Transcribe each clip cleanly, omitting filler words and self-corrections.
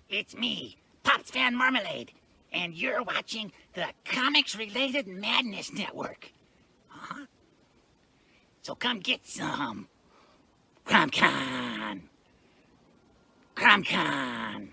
It's me, Pops Van Marmalade, and you're watching the Comics-Related Madness Network. Huh? So come get some. CromCon. CromCon.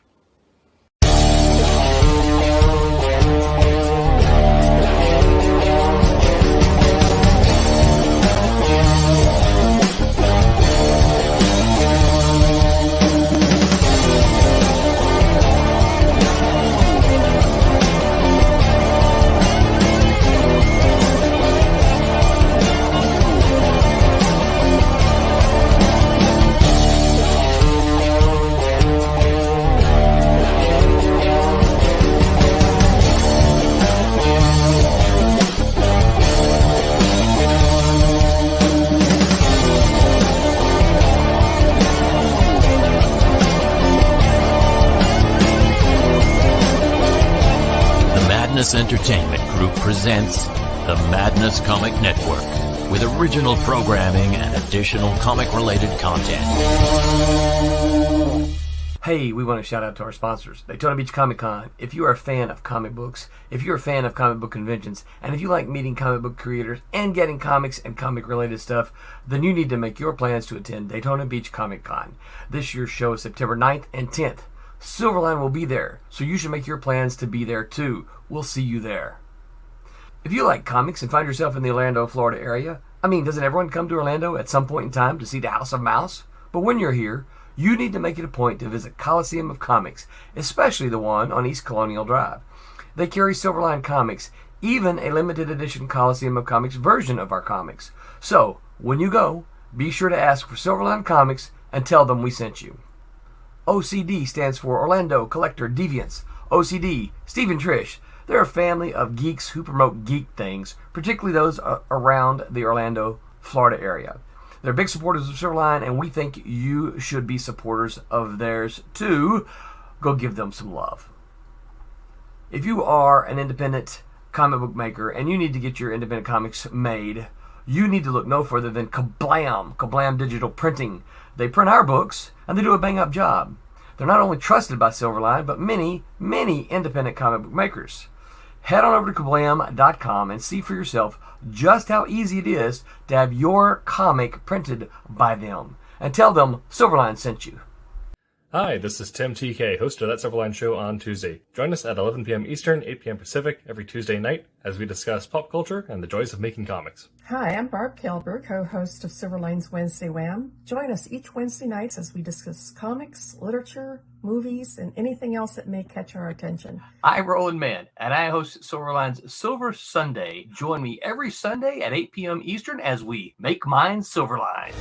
Entertainment Group presents the Madness Comic Network with original programming and additional comic-related content. Hey, we want to shout out to our sponsors, Daytona Beach Comic Con. If you are a fan of comic books, if you're a fan of comic book conventions, and if you like meeting comic book creators and getting comics and comic-related stuff, then you need to make your plans to attend Daytona Beach Comic Con. This year's show is September 9th and 10th. Silverline will be there, so you should make your plans to be there too. We'll see you there. If you like comics and find yourself in the Orlando, Florida area, doesn't everyone come to Orlando at some point in time to see the House of Mouse? But when you're here, you need to make it a point to visit Coliseum of Comics, especially the one on East Colonial Drive. They carry Silverline comics, even a limited edition Coliseum of Comics version of our comics. So, when you go, be sure to ask for Silverline Comics and tell them we sent you. OCD stands for Orlando Collector Deviants. OCD, Steve and Trish, they're a family of geeks who promote geek things, particularly those around the Orlando, Florida area. They're big supporters of Silverline, and we think you should be supporters of theirs too. Go give them some love. If you are an independent comic book maker and you need to get your independent comics made, you need to look no further than Kablam Digital Printing. They print our books, and they do a bang-up job. They're not only trusted by Silverline, but many, many independent comic book makers. Head on over to kablam.com and see for yourself just how easy it is to have your comic printed by them. And tell them Silverline sent you. Hi, this is Tim TK, host of That Silverline Show on Tuesday. Join us at 11 p.m. Eastern, 8 p.m. Pacific every Tuesday night as we discuss pop culture and the joys of making comics. Hi, I'm Barb Kelber, co-host of Silverline's Wednesday Wham. Join us each Wednesday nights as we discuss comics, literature, movies, and anything else that may catch our attention. I'm Roland Mann, and I host Silverline's Silver Sunday. Join me every Sunday at 8 p.m. Eastern as we make mine Silverline.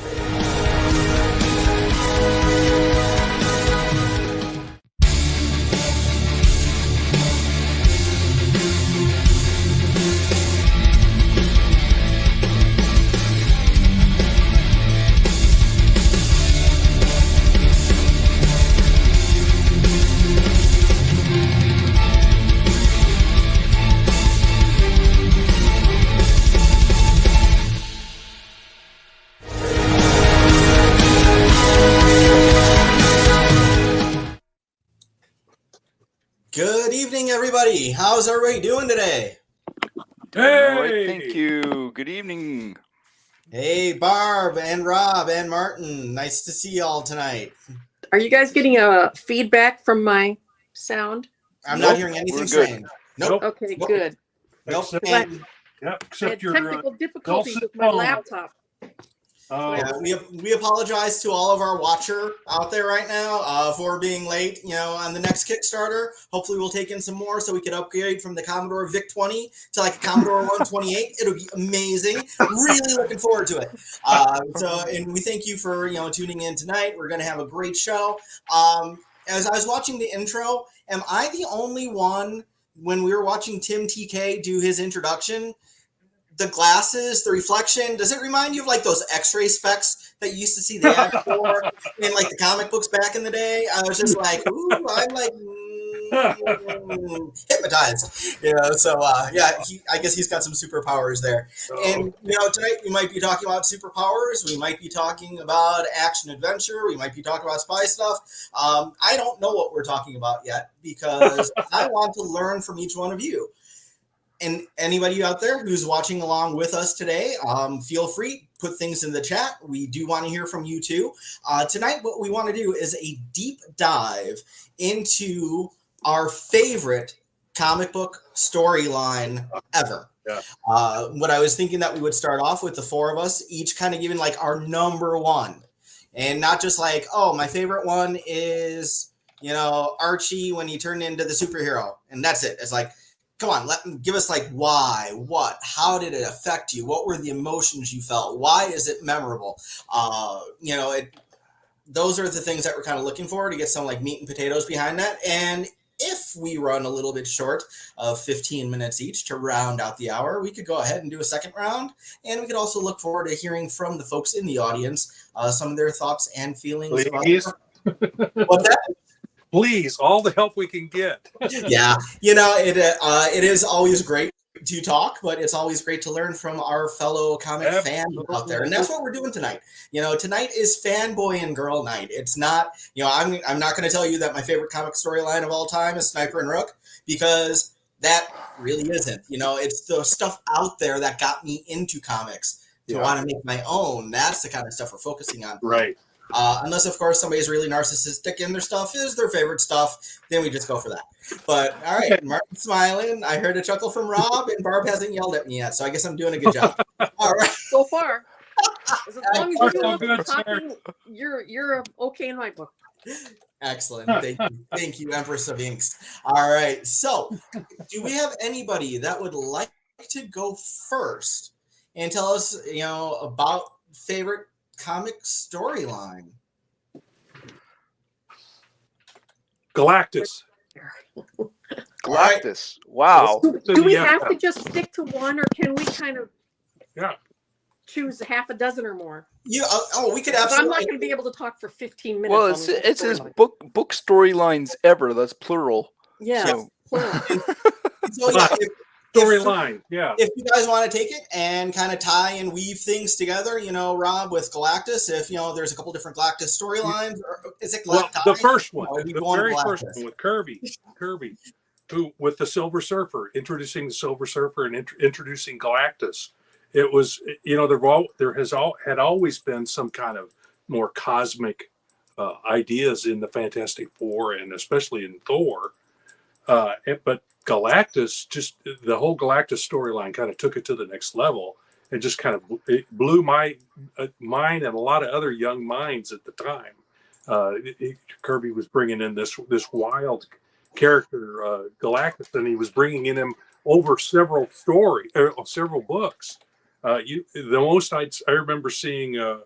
Good evening, everybody. How's everybody doing today? Hey! All right, thank you. Good evening. Hey, Barb and Rob and Martin. Nice to see y'all tonight. Are you guys getting a feedback from my sound? I'm not hearing anything strange. Nope. Okay, good. Nope. Except I had technical difficulties with my laptop. We apologize to all of our watcher out there right now for being late, on the next Kickstarter. Hopefully we'll take in some more so we can upgrade from the Commodore VIC-20 to like a Commodore 128. It'll be amazing. Really looking forward to it. And we thank you for, tuning in tonight. We're going to have a great show. As I was watching the intro, am I the only one when we were watching Tim TK do his introduction? The glasses, the reflection, does it remind you of like those x-ray specs that you used to see the ad for in like the comic books back in the day? I was just like, ooh, I'm like, hypnotized. So I guess he's got some superpowers there. And tonight we might be talking about superpowers. We might be talking about action adventure. We might be talking about spy stuff. I don't know what we're talking about yet because I want to learn from each one of you. And anybody out there who's watching along with us today, feel free, put things in the chat. We do want to hear from you too. Tonight, what we want to do is a deep dive into our favorite comic book storyline ever. Yeah. What I was thinking that we would start off with the four of us, each kind of giving like our number one. And not just like, oh, my favorite one is, Archie when he turned into the superhero. And that's it. It's like, come on, give us like why, what, how did it affect you? What were the emotions you felt? Why is it memorable? Those are the things that we're kind of looking for to get some like meat and potatoes behind that. And if we run a little bit short of 15 minutes each to round out the hour, we could go ahead and do a second round. And we could also look forward to hearing from the folks in the audience, some of their thoughts and feelings. Please. What's that? Please, all the help we can get. Yeah, it is always great to talk, but it's always great to learn from our fellow comic fans out there, and that's what we're doing tonight. Tonight is fanboy and girl night. It's not, I'm not going to tell you that my favorite comic storyline of all time is Sniper and Rook, because that really isn't. It's the stuff out there that got me into comics to want to make my own. That's the kind of stuff we're focusing on. Right. Unless, of course, somebody's really narcissistic and their stuff is their favorite stuff, then we just go for that. But, all right, Martin's smiling. I heard a chuckle from Rob, and Barb hasn't yelled at me yet, so I guess I'm doing a good job. All right. So far. As long as you're doing talking, you're okay in my book. Excellent. Thank you, Empress of Inks. All right. So, do we have anybody that would like to go first and tell us, about favorite comic storyline? Galactus. Galactus. Wow. Do we have to just stick to one, or can we kind of choose half a dozen or more? We could absolutely. I'm not going to be able to talk for 15 minutes. Well, it says book storylines ever. That's plural. Yeah. So. Plural. Storyline, yeah. If you guys want to take it and kind of tie and weave things together, Rob, with Galactus, if there's a couple different Galactus storylines, or is it Galactus? Well, the first one, the very first one with Kirby, with the Silver Surfer, introducing the Silver Surfer and introducing Galactus. It was, there had always been some kind of more cosmic ideas in the Fantastic Four, and especially in Thor, but Galactus, just the whole Galactus storyline kind of took it to the next level, and just kind of it blew my mind and a lot of other young minds at the time. Kirby was bringing in this wild character, Galactus, and he was bringing in him over several books. The most I remember seeing a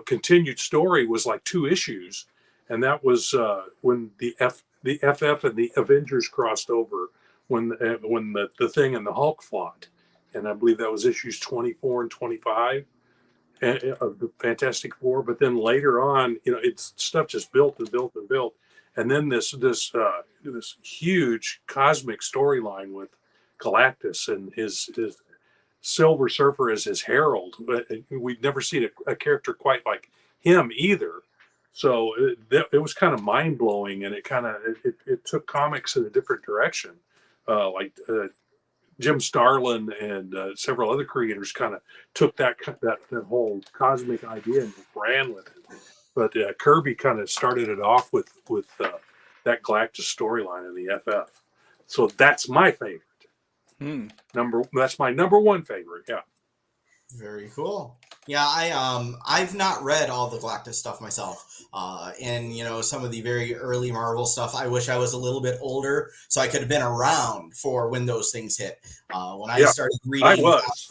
continued story was like 2 issues, and that was when the FF and the Avengers crossed over, when the Thing and the Hulk fought, and I believe that was issues 24 and 25 of the Fantastic Four. But then later on, it's stuff just built and built and built, and then this huge cosmic storyline with Galactus and his Silver Surfer as his herald. But we've never seen a character quite like him either. So it was kind of mind blowing, and it took comics in a different direction. Jim Starlin and several other creators kind of took that whole cosmic idea and ran with it. But Kirby kind of started it off with that Galactus storyline in the FF. So that's my favorite. That's my number one favorite. Yeah. Very cool. Yeah, I've not read all the Galactus stuff myself, and some of the very early Marvel stuff. I wish I was a little bit older so I could have been around for when those things hit. When I started reading, I was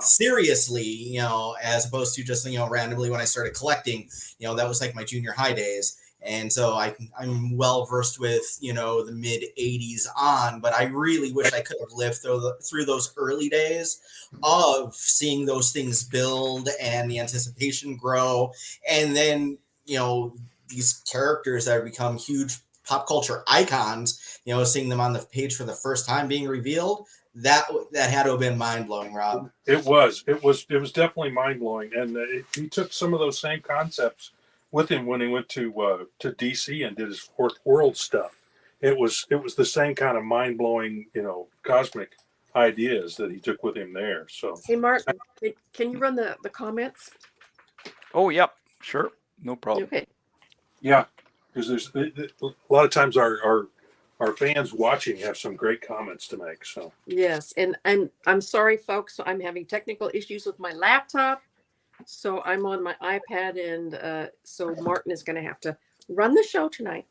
seriously, as opposed to just randomly when I started collecting. That was like my junior high days. And so I'm well versed with, the mid 80s on, but I really wish I could have lived through those early days of seeing those things build and the anticipation grow. And then, these characters that have become huge pop culture icons, seeing them on the page for the first time being revealed, that had to have been mind-blowing, Rob. It was definitely mind-blowing. And he took some of those same concepts with him when he went to DC and did his Fourth World stuff. It was the same kind of mind-blowing, cosmic ideas that he took with him there. So, hey, Martin, can you run the comments? Oh, yep, sure, no problem. Okay. Yeah, because there's a lot of times our fans watching have some great comments to make. So Yes, and I'm sorry, folks. I'm having technical issues with my laptop, so I'm on my iPad, and so Martin is going to have to run the show tonight.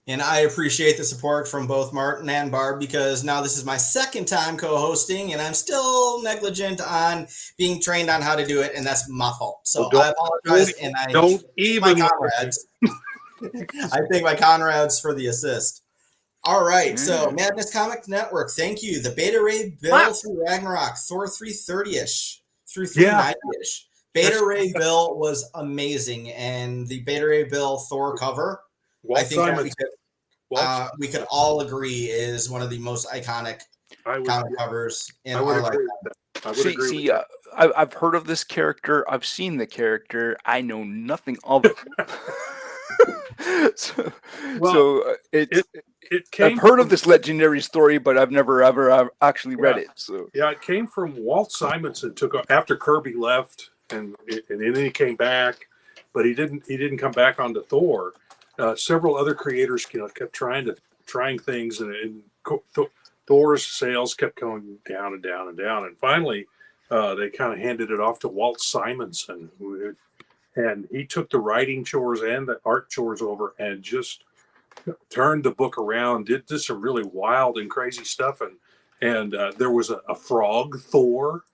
And I appreciate the support from both Martin and Barb, because now this is my second time co-hosting and I'm still negligent on being trained on how to do it. And that's my fault. So I apologize. And I don't even my comrades. I thank my comrades for the assist. All right. So Madness Comic Network. Thank you. The Beta Ray Bill through Ragnarok, Thor 330-ish through 390-ish. Beta Ray Bill was amazing. And the Beta Ray Bill Thor cover, I think we could all agree is one of the most iconic comic covers in our lifetime. I've heard of this character. I've seen the character. I know nothing of it. I've heard of this legendary story, but I've never ever actually read it. So it came from Walt Simonson. Took after Kirby left, and then he came back, but he didn't come back onto Thor. Several other creators, kept trying things, and Thor's sales kept going down and down and down, and finally, they kind of handed it off to Walt Simonson, and he took the writing chores and the art chores over, and just turned the book around. Did some really wild and crazy stuff, and there was a frog Thor.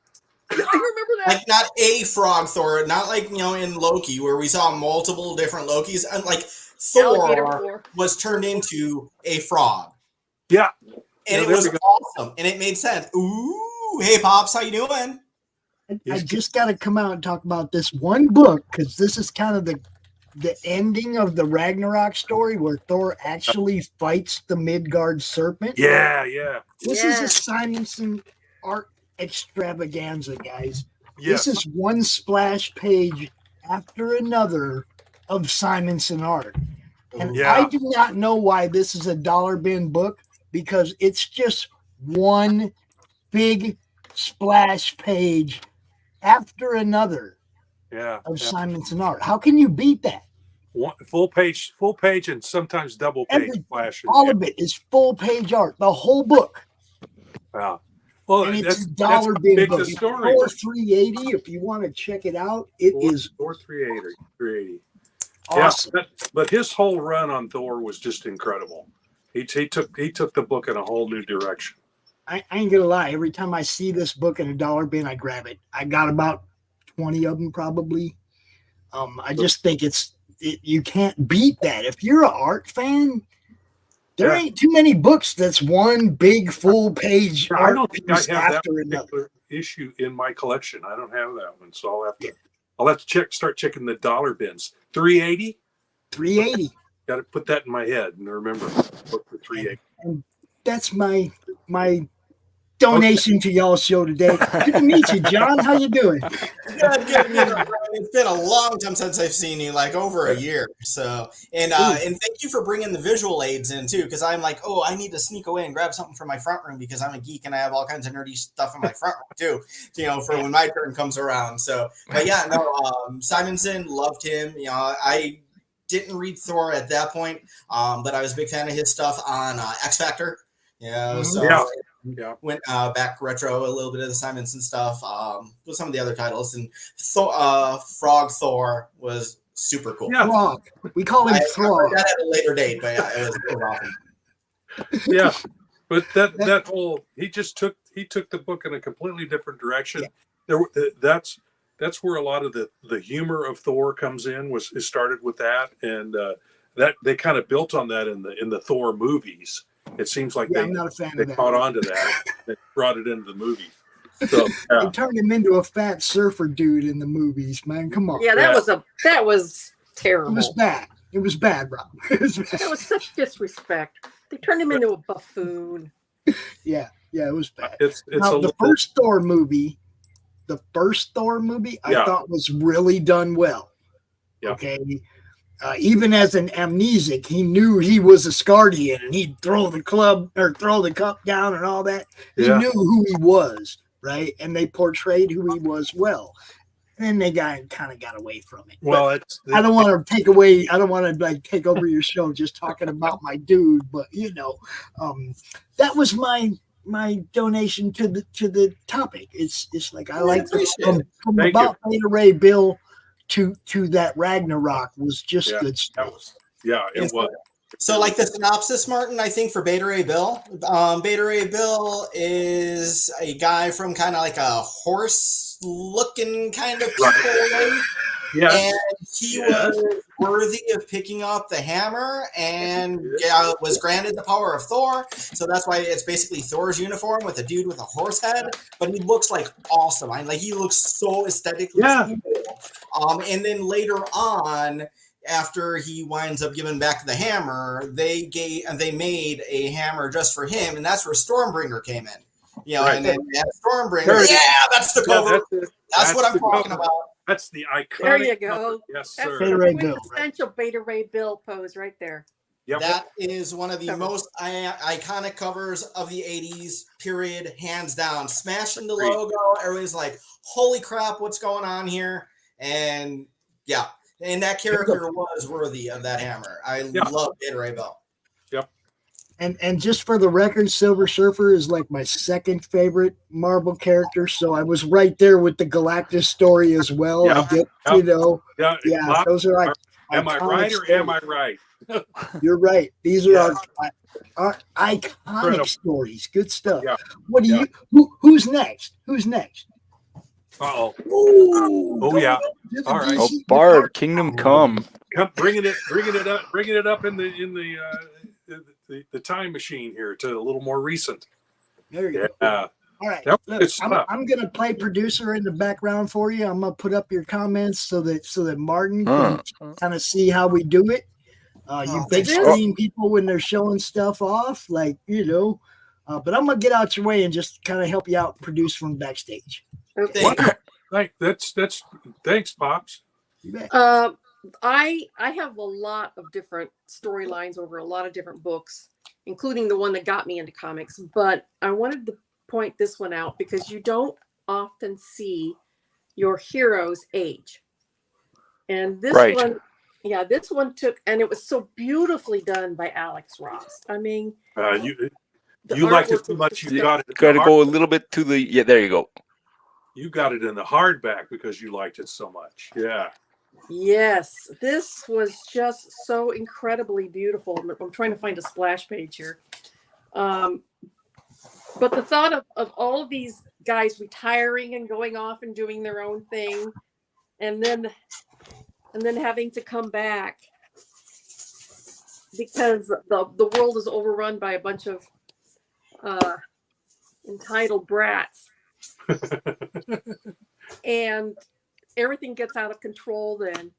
I remember that. Like not a frog Thor, not like in Loki where we saw multiple different Lokis, and like Thor was turned into a frog. Yeah. And it was awesome. And it made sense. Ooh, hey Pops, how you doing? I just got to come out and talk about this one book, because this is kind of the ending of the Ragnarok story where Thor actually fights the Midgard serpent. Yeah. This is a Simonson art extravaganza, guys. Yes. This is one splash page after another of Simonson art. And I do not know why this is a dollar bin book, because it's just one big splash page after another of Simonson art. How can you beat that? One, full page, and sometimes double page splashes. All of it is full page art, the whole book. Wow. Well, and it's a dollar bin book. It's Thor 380. If you want to check it out, it is Thor 380. Awesome. Yeah, but his whole run on Thor was just incredible. He took the book in a whole new direction. I ain't gonna lie. Every time I see this book in a dollar bin, I grab it. I got about 20 of them probably. I just think you can't beat that. If you're an art fan, there ain't too many books that's one big full page art. I don't think I have that particular issue in my collection. I don't have that one, so I'll have to start checking the dollar bins. 380. 380. Got to put that in my head and remember. Look for 380. And that's my donation to y'all's show today. Good to meet you, John. How you doing? Good. It's been a long time since I've seen you, like over a year. So, and thank you for bringing the visual aids in too, because I'm like, I need to sneak away and grab something from my front room because I'm a geek and I have all kinds of nerdy stuff in my front room too, for when my turn comes around. So, but Simonson, loved him. I didn't read Thor at that point, but I was a big fan of his stuff on X Factor. Went back retro a little bit of the Simonson stuff with some of the other titles, and Frog Thor was super cool. Yeah, Frog. We call him Frog. That at a later date, but it was awesome. Yeah, but that whole he took the book in a completely different direction. Yeah. That's where a lot of the humor of Thor comes in. It started with that, and that they kind of built on that in the Thor movies. It seems like I'm not a fan of that. Caught on to that. They brought it into the movie. So they turned him into a fat surfer dude in the movies, man. Come on. Yeah, that was terrible. It was bad. It was bad, Rob. It was bad. That was such disrespect. They turned him into a buffoon. Yeah, it was bad. It's now, the first Thor movie, I thought was really done well. Yep. Okay. Even as an amnesic, he knew he was a Asgardian, and he'd throw the cup down and all that. He knew who he was, right? And they portrayed who he was well. And they kind of got away from it. Well, I don't want to take away. I don't want to like take over your show just talking about my dude. But that was my donation to the topic. It's like I like from about Beta Ray Bill to that Ragnarok was just good stuff. It was. So, like the synopsis, Martin, I think for Beta Ray Bill, Beta Ray Bill is a guy from kind of like a horse-looking kind of people, right? And he was worthy of picking up the hammer and was granted the power of Thor. So that's why it's basically Thor's uniform with a dude with a horse head. But he looks like awesome. He looks so aesthetically cool. And then later on, after he winds up giving back the hammer, they made a hammer just for him, and that's where Stormbringer came in. And then Stormbringer. Yeah, that's the cover. That's what I'm talking about. That's the iconic. There you go. Cover. Yes, sir. Beta Ray Bill. Essential Beta Ray Bill pose right there. Yep. That is one of the most iconic covers of the 80s, period, hands down. Smashing the logo. Everybody's like, holy crap, what's going on here? And and that character was worthy of that hammer. I love Beta Ray Bill. Yep. And just for the record, Silver Surfer is like my second favorite Marvel character. So I was right there with the Galactus story as well. I get, those are like. Am I right or am I right? You're right. These are our iconic stories. Good stuff. Yeah. What do you? Who's next? Who's next? Oh yeah. All right. Oh, Bard, Kingdom Come. Bringing it up in the time machine here to a little more recent. There you go. All right. Look, I'm going to play producer in the background for you. I'm going to put up your comments so that Martin can kind of see how we do it. You big screen people when they're showing stuff off, but I'm going to get out your way and just kind of help you out, produce from backstage. Okay. Thanks, Pops. I have a lot of different storylines over a lot of different books, including the one that got me into comics. But I wanted to point this one out because you don't often see your heroes age. And this one, this one took, and it was so beautifully done by Alex Ross. I mean, you liked it so much, you got to go a little bit to the, there you go. You got it in the hardback because you liked it so much. Yeah. Yes, this was just so incredibly beautiful. I'm trying to find a splash page here. But the thought of all of these guys retiring and going off and doing their own thing, and then having to come back because the world is overrun by a bunch of entitled brats. And everything gets out of control then,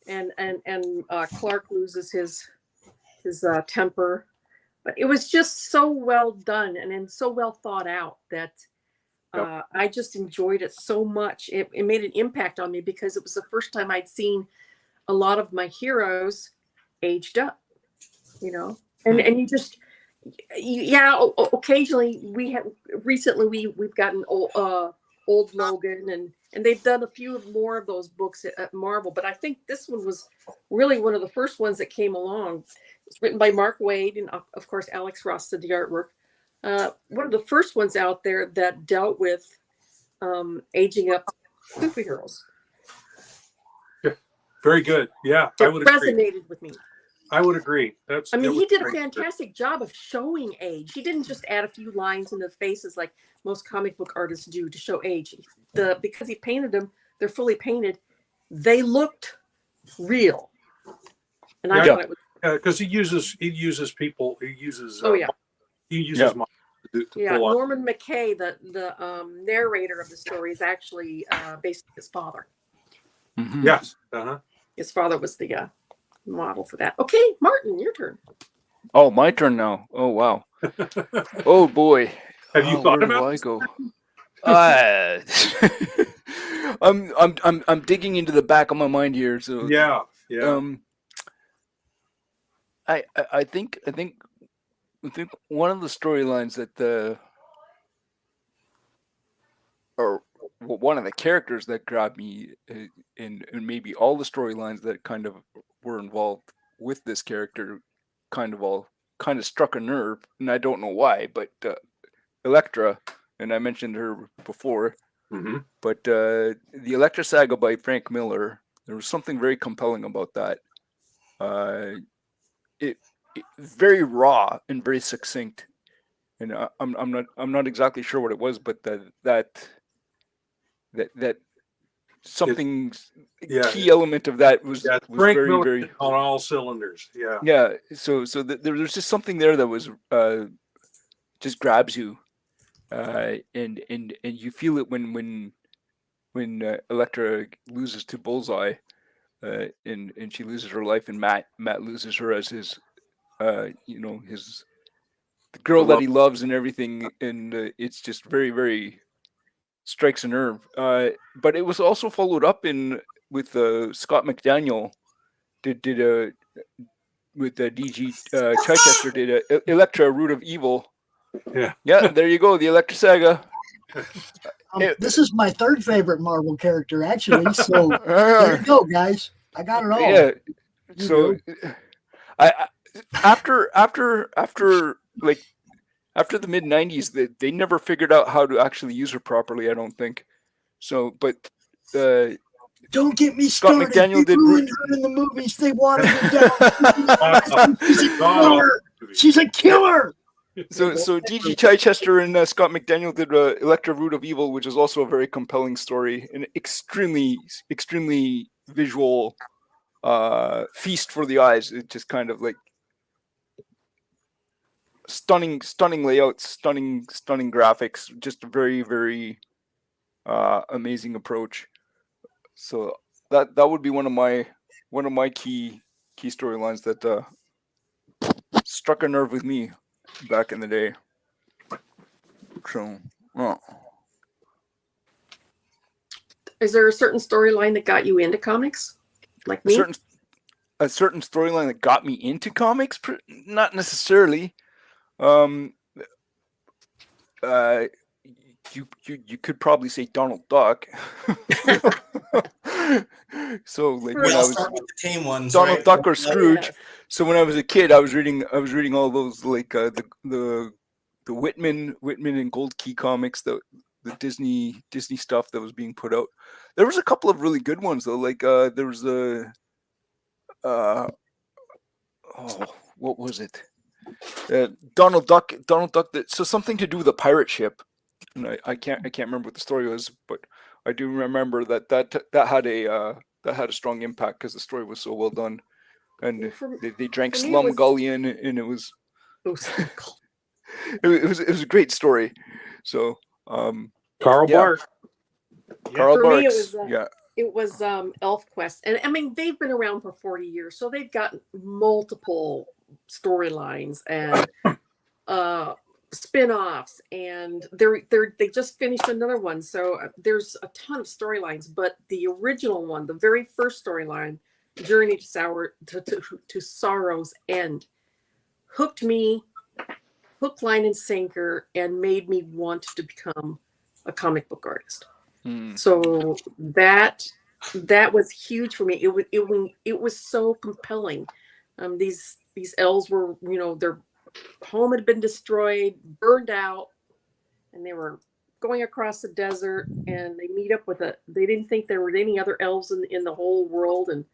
and Clark loses his temper. But it was just so well done and so well thought out that I just enjoyed it so much. It made an impact on me because it was the first time I'd seen a lot of my heroes aged up, and you just, occasionally we've gotten old Logan and they've done a few more of those books at Marvel, but I think this one was really one of the first ones that came along. It's written by Mark Waid, and of course Alex Ross did the artwork. One of the first ones out there that dealt with aging up superheroes. Yeah, very good. Yeah, I would resonated with me. I would agree. He did a fantastic job of showing age. He didn't just add a few lines in the faces like most comic book artists do to show age. Because he painted them, they're fully painted. They looked real, and I thought it was because he uses people. He uses Norman McKay, the narrator of the story, is actually based on his father. Mm-hmm. Yes. His father was the model for that. Okay, Martin, your turn. Oh, my turn now. Oh wow. Oh boy. Have you thought where about do I this? go? I'm digging into the back of my mind here. So Yeah. I think one of the storylines that or one of the characters that grabbed me in maybe all the storylines that kind of were involved with this character kind of struck a nerve, and I don't know why, but Elektra, and I mentioned her before, but the Elektra saga by Frank Miller, there was something very compelling about that. It very raw and very succinct, and I'm not exactly sure what it was, but that something key element of that was Frank very Miller very on all cylinders. Yeah. So there's just something there that was just grabs you, and you feel it when Elektra loses to Bullseye, and she loses her life, and Matt loses her as his his the girl that he loves and everything, and it's just very very strikes a nerve. But it was also followed up with Scott McDaniel did with DG Chichester did Elektra Root of Evil. Yeah, there you go, the Elektra saga. This is my third favorite Marvel character, actually. So there you go, guys. I got it all. Yeah. So I after the mid '90s, they never figured out how to actually use her properly. I don't think so. But don't get me Scott started. McDaniel They ruined her in the movies. They watered her down. She's a killer. She's a killer. So DG Chichester and Scott McDaniel did Elektra Root of Evil, which is also a very compelling story and extremely visual feast for the eyes. It just kind of like stunning layouts, stunning graphics, just a very very amazing approach. So that would be one of my key storylines that struck a nerve with me back in the day. So, is there a certain storyline that got you into comics, like me? A certain storyline that got me into comics? Not necessarily. You could probably say Donald Duck. So like when I was start with the tame ones, Donald right? Duck or Scrooge. Yes. So when I was a kid, I was reading all those like the Whitman and Gold Key comics, the Disney stuff that was being put out. There was a couple of really good ones though. Like there was a what was it? Donald Duck. So something to do with a pirate ship. And I can't remember what the story was, but I do remember that had a strong impact because the story was so well done, and they drank Slumgullion, and it was it was a great story. So Carl Barks. Carl Barks. It was ElfQuest, and I mean they've been around for 40 years, so they've got multiple storylines and spin-offs, and they just finished another one, so there's a ton of storylines. But the original one, the very first storyline, Journey to Sorrow's End, hooked me, hook, line, and sinker, and made me want to become a comic book artist. So that was huge for me. It was so compelling. These elves were, their home had been destroyed, burned out, and they were going across the desert, and they meet up with they didn't think there were any other elves in the whole world, and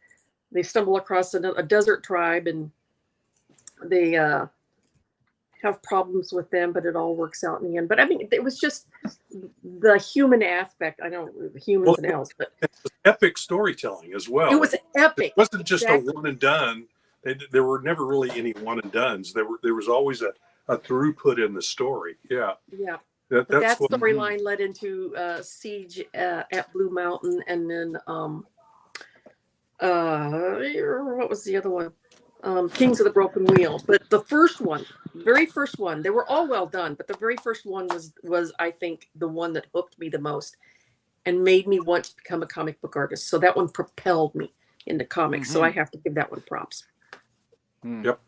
they stumble across a desert tribe, and they have problems with them, but it all works out in the end. But I mean, it was just the human aspect. I know humans and elves, but it's epic storytelling as well. It was epic. It wasn't just a one and done. There were never really any one and dones. There was always a throughput in the story. Yeah. That storyline led into Siege at Blue Mountain, and then what was the other one? Kings of the Broken Wheel. But the first one, very first one, they were all well done, but the very first one was I think the one that hooked me the most and made me want to become a comic book artist. So that one propelled me into comics. So I have to give that one props. Yep.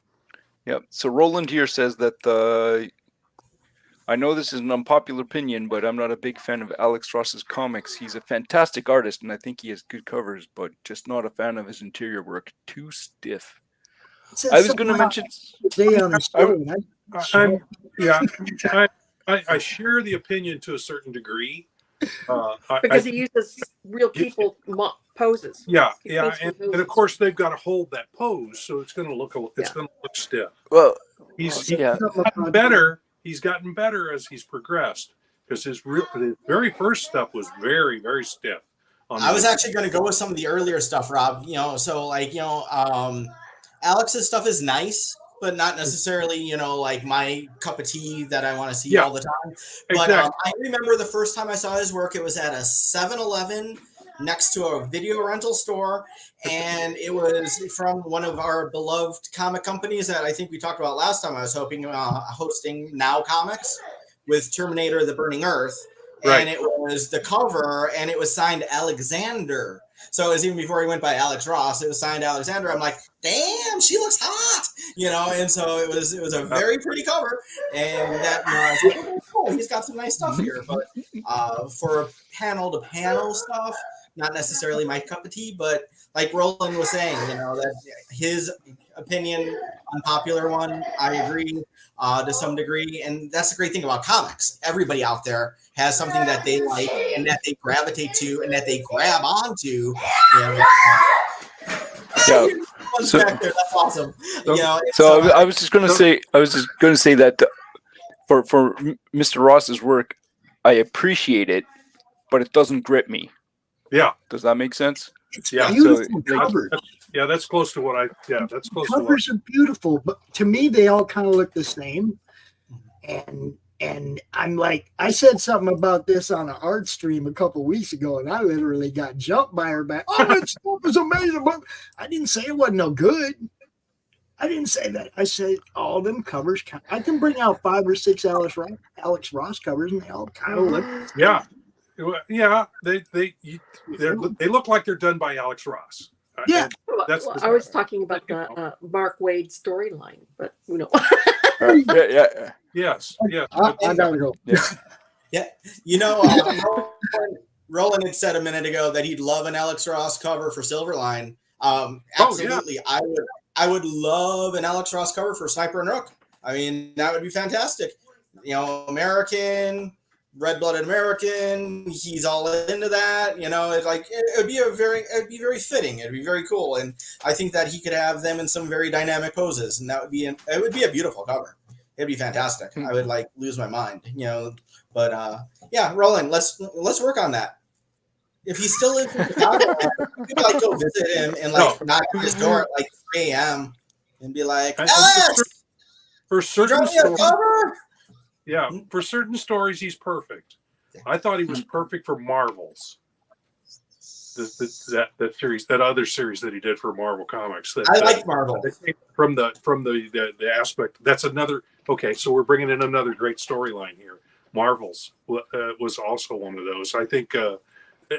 So Roland here says that I know this is an unpopular opinion, but I'm not a big fan of Alex Ross's comics. He's a fantastic artist, and I think he has good covers, but just not a fan of his interior work. Too stiff. I was going to mention. I share the opinion to a certain degree. Because he uses real people poses. And of course they've got to hold that pose, so it's going to look stiff. Well, he's gotten better. He's gotten better as he's progressed, because his very first stuff was very, very stiff. I was actually going to go with some of the earlier stuff, Rob. Alex's stuff is nice, but not necessarily, like my cup of tea that I want to see all the time. But Exactly. I remember the first time I saw his work, it was at a 7-Eleven next to a video rental store. And it was from one of our beloved comic companies that I think we talked about last time. I was hosting Now Comics with Terminator: The Burning Earth. Right. And it was the cover, and it was signed Alexander. So it was even before he went by Alex Ross. It was signed Alexander. I'm like, damn, she looks hot, And so it was a very pretty cover, and that I was like, oh, cool, he's got some nice stuff here. But for panel to panel stuff, not necessarily my cup of tea. But like Roland was saying, that his opinion, unpopular one, I agree to some degree, and that's the great thing about comics. Everybody out there has something that they like and that they gravitate to and that they grab onto. Back there. That's awesome. I was just going to say that for Mr. Ross's work, I appreciate it, but it doesn't grip me. Yeah. Does that make sense? Yeah. Beautiful covers. That's close to what that's close to what. Covers are beautiful, but to me they all kind of look the same. And I'm like, I said something about this on an art stream a couple weeks ago, and I literally got jumped by her back. Oh, that stuff is amazing, but I didn't say it wasn't no good. I didn't say that. I said all them covers. I can bring out 5 or 6 Alex Ross covers, and they all kind of look. Yeah. They look like they're done by Alex Ross. Yeah. I was talking about the Mark Waid storyline, but Yes. I gotta go. Yeah. Roland had said a minute ago that he'd love an Alex Ross cover for Silverline. Absolutely. I would love an Alex Ross cover for Sniper and Rook. I mean, that would be fantastic. American, red-blooded American. He's all into that. It'd be very fitting. It'd be very cool. And I think that he could have them in some very dynamic poses, and it would be a beautiful cover. It'd be fantastic. I would lose my mind, But Roland, let's work on that. If he still lives in Chicago, maybe go visit him and knock on his door at 3 a.m. and be like, Alex, for certain stories, for certain stories, he's perfect. I thought he was perfect for Marvels. That series, that other series that he did for Marvel Comics. I like Marvel from the aspect. That's another. Okay, so we're bringing in another great storyline here. Marvels was also one of those. I think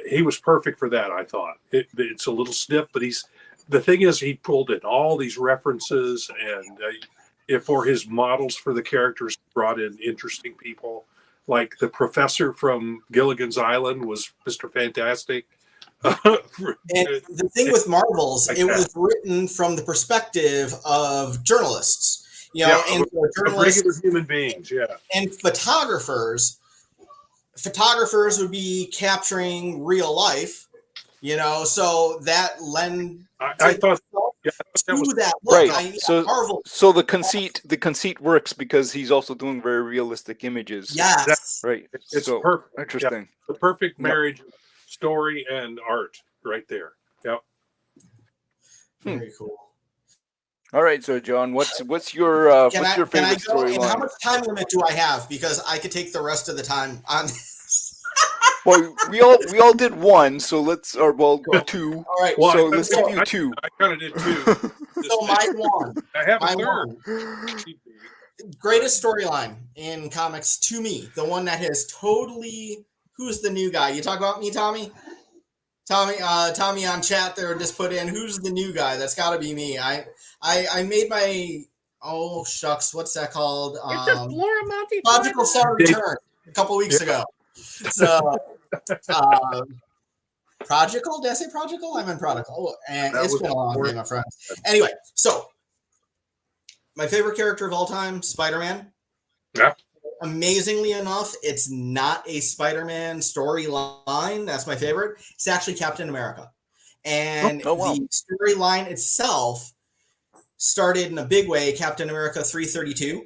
he was perfect for that. I thought it's a little stiff, but the thing is he pulled in all these references, and for his models for the characters, brought in interesting people. Like the professor from Gilligan's Island was Mr. Fantastic. And the thing with Marvels, it was written from the perspective of journalists. And journalists, regular human beings, and photographers would be capturing real life, so that lend. I thought that right. So the conceit works because he's also doing very realistic images. Yes, that's right. It's so perfect. Interesting. Yeah, the perfect marriage, story and art, right there. Yep. Very cool. All right, so John, what's your favorite storyline? How much time limit do I have? Because I could take the rest of the time on this. Well, we all did one, so let's, or well, two. All right. So let's give you two. I kind of did two. So my one. I have my a third. one. Greatest storyline in comics to me, the one that has totally. Who's the new guy? You talk about me, Tommy? Tommy on chat there just put in, who's the new guy? That's got to be me. I made my, oh shucks, what's that called? It's just Laura Monty. Logical Star Return a couple weeks ago. So, Prodigal? Did I say Prodigal? I meant Prodigal. And it's been a long day, my friends. Anyway, so my favorite character of all time, Spider-Man. Yeah. Amazingly enough, it's not a Spider-Man storyline. That's my favorite. It's actually Captain America. And the storyline itself started in a big way, Captain America 332,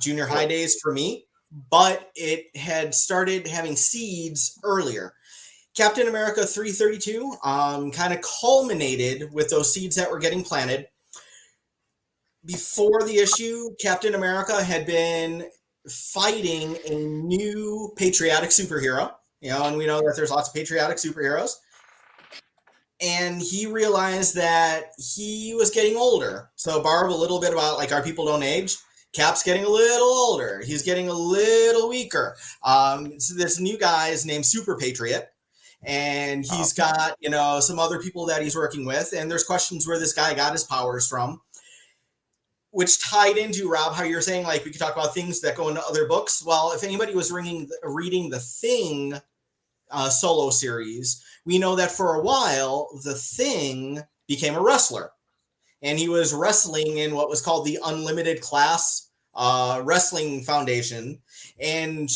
junior high days for me, but it had started having seeds earlier. Captain America 332 kind of culminated with those seeds that were getting planted. Before the issue, Captain America had been fighting a new patriotic superhero, and we know that there's lots of patriotic superheroes. And he realized that he was getting older. So Barb, a little bit about like our people don't age. Cap's getting a little older. He's getting a little weaker. So this new guy is named Super Patriot. And he's got, some other people that he's working with. And there's questions where this guy got his powers from, which tied into, Rob, how you're saying, like, we could talk about things that go into other books. Well, if anybody was reading the Thing solo series, we know that for a while, the Thing became a wrestler. And he was wrestling in what was called the Unlimited Class Wrestling Foundation. And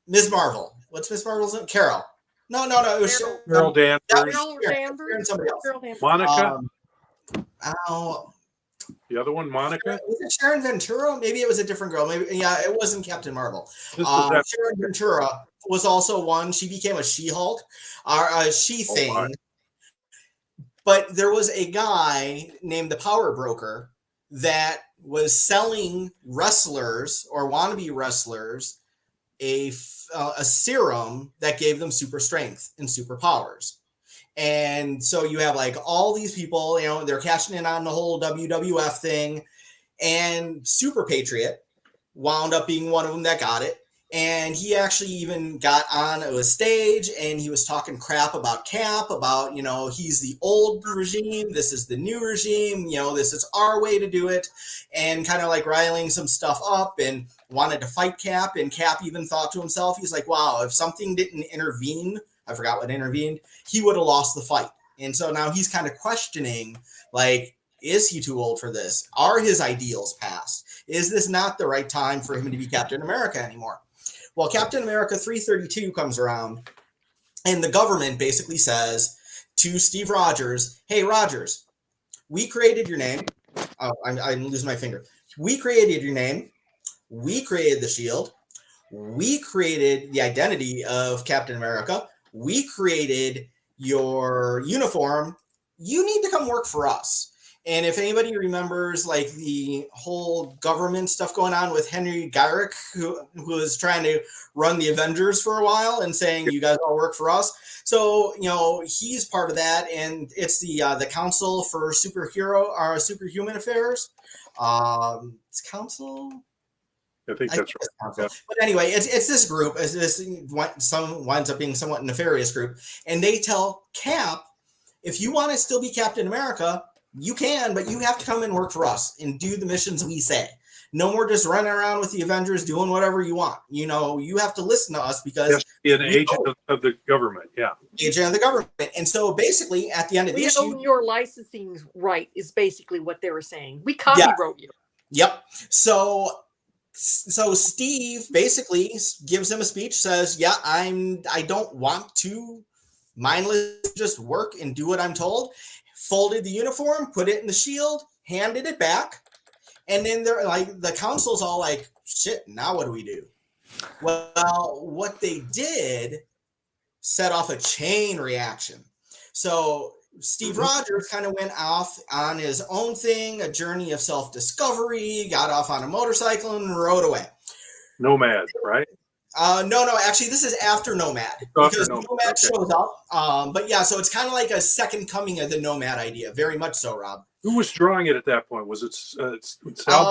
Ms. Marvel. What's Ms. Marvel's name? Carol. No. It was Carol Danvers. Sharon, somebody else. Monica. The other one, Monica? Was it Sharon Ventura? Maybe it was a different girl. Maybe, it wasn't Captain Marvel. Sharon Ventura was also one. She became a She-Hulk, or a She-Thing. But there was a guy named the Power Broker that was selling wrestlers or wannabe wrestlers a serum that gave them super strength and superpowers. And so you have like all these people, they're cashing in on the whole WWF thing. And Super Patriot wound up being one of them that got it. And he actually even got on a stage and he was talking crap about Cap, about, he's the old regime. This is the new regime. This is our way to do it. And kind of like riling some stuff up and wanted to fight Cap. And Cap even thought to himself, he's like, wow, if something didn't intervene, I forgot what intervened, he would have lost the fight. And so now he's kind of questioning, like, is he too old for this? Are his ideals past? Is this not the right time for him to be Captain America anymore? Well, Captain America 332 comes around, and the government basically says to Steve Rogers, hey, Rogers, we created your name. Oh, I'm losing my finger. We created your name. We created the shield. We created the identity of Captain America. We created your uniform. You need to come work for us. And if anybody remembers like the whole government stuff going on with Henry Gyrick, who was trying to run the Avengers for a while and saying, you guys all work for us. So, he's part of that. And it's the Council for Superhuman Affairs. It's Council. I think that's right. Yeah. But anyway, it's this group. Winds up being somewhat nefarious group. And they tell Cap, if you want to still be Captain America, you can, but you have to come and work for us and do the missions we say. No more just running around with the Avengers doing whatever you want. You have to listen to us because be an agent of the government. Yeah. Agent of the government. And so basically at the end of the issue, your licensing right is basically what they were saying. We copywrote you. Yep. So Steve basically gives him a speech, says, yeah, I don't want to mindlessly just work and do what I'm told. Folded the uniform, put it in the shield, handed it back. And then they're like, the council's all like, shit, now what do we do? Well, what they did set off a chain reaction. So Steve Rogers kind of went off on his own thing, a journey of self-discovery, got off on a motorcycle and rode away. Nomad, right? No. Actually, this is after Nomad because Nomad okay. shows up. But yeah, so it's kind of like a second coming of the Nomad idea. Very much so, Rob. Who was drawing it at that point? Was it I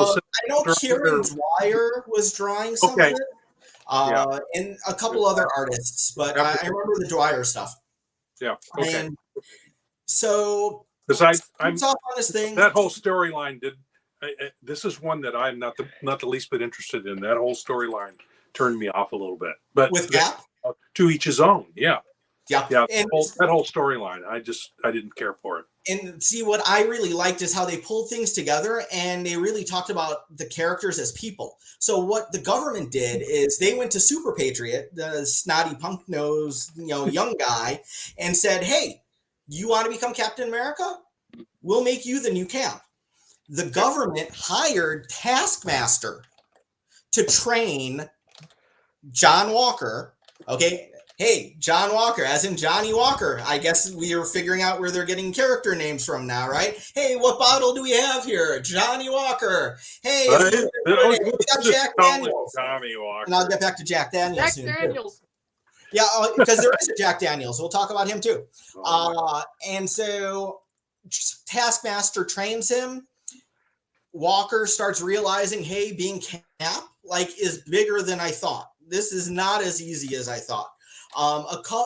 know Kieran Dwyer was drawing some of it. And a couple other artists, but I remember the Dwyer stuff. Yeah. Okay. And so, because I'm off on this thing. That whole storyline this is one that I'm not the least bit interested in. That whole storyline turned me off a little bit. But with Gap, to each his own. Yeah. And that whole storyline, I didn't care for it. And see, what I really liked is how they pulled things together, and they really talked about the characters as people. So what the government did is they went to Super Patriot, the snotty punk nose, young guy, and said, "Hey, you want to become Captain America? We'll make you the new Cap." The government hired Taskmaster to train John Walker. Okay. Hey, John Walker, as in Johnny Walker. I guess we are figuring out where they're getting character names from now, right? Hey, what bottle do we have here? Johnny Walker. Hey, we got Jack Daniels. Tommy Walker. And I'll get back to Jack Daniels soon. Daniels. Yeah, because there is a Jack Daniels. We'll talk about him too. And so Taskmaster trains him. Walker starts realizing, hey, being Cap is bigger than I thought. This is not as easy as I thought.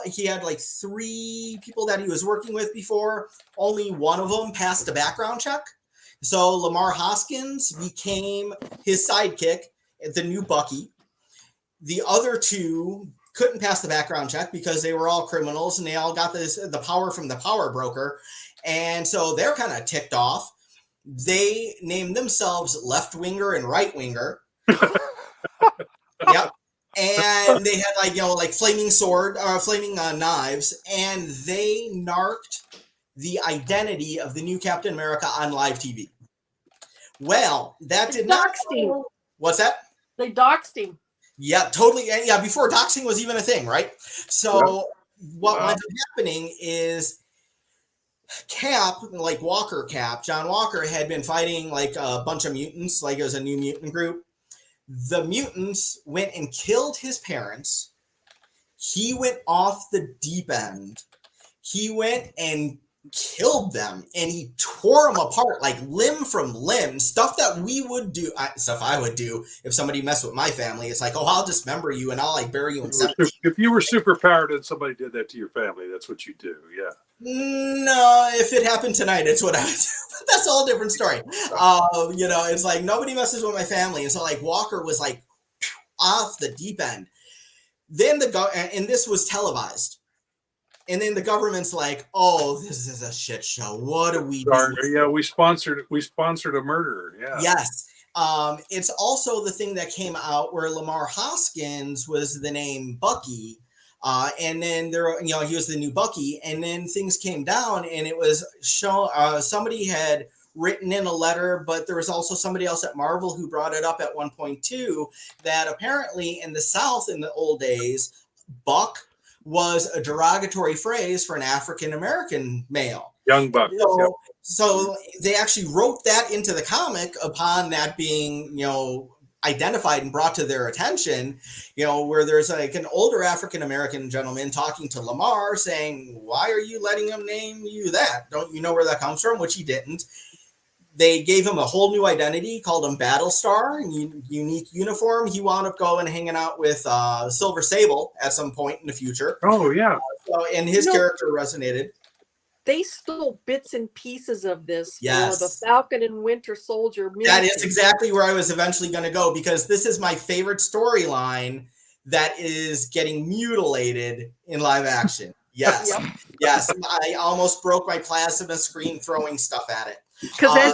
He had 3 people that he was working with before. Only one of them passed the background check. So Lamar Hoskins became his sidekick, the new Bucky. The other 2 couldn't pass the background check because they were all criminals and they all got the power from the power broker. And so they're kind of ticked off. They named themselves Left Winger and Right Winger. Yep. And they had flaming sword, flaming knives, and they narked the identity of the new Captain America on live TV. Well, that did not. Him. What's that? They doxed him. Yeah, totally. Yeah, before doxing was even a thing, right? So what winds up happening is Cap, Walker Cap, John Walker had been fighting a bunch of mutants, it was a new mutant group. The mutants went and killed his parents. He went off the deep end. He went and killed them, and he tore them apart limb from limb. Stuff that we would do, stuff I would do if somebody messed with my family. It's I'll dismember you and I'll bury you in septic. If you were super powered and somebody did that to your family, that's what you do. Yeah. No, if it happened tonight, it's what I would do. But that's a whole different story. It's nobody messes with my family. And so Walker was off the deep end. Then and this was televised. And then the government's oh, this is a shit show. What do we do? Yeah, we sponsored a murderer. Yeah. Yes. It's also the thing that came out where Lamar Hoskins was the name Bucky. And then he was the new Bucky, and then things came down, and it was shown. Somebody had written in a letter, but there was also somebody else at Marvel who brought it up at one point too. That apparently in the South in the old days, Buck was a derogatory phrase for an African American male. Young Buck. So they actually wrote that into the comic upon that being identified and brought to their attention, where there's an older African-American gentleman talking to Lamar saying, why are you letting him name you that? Don't you know where that comes from? Which he didn't. They gave him a whole new identity, called him Battlestar, unique uniform. He wound up going and hanging out with Silver Sable at some point in the future. Oh, yeah. And his character resonated. They stole bits and pieces of this for Yes. the Falcon and Winter Soldier. That is exactly where I was eventually going to go, because this is my favorite storyline that is getting mutilated in live action. Yes. Yes. I almost broke my plasma screen throwing stuff at it. Because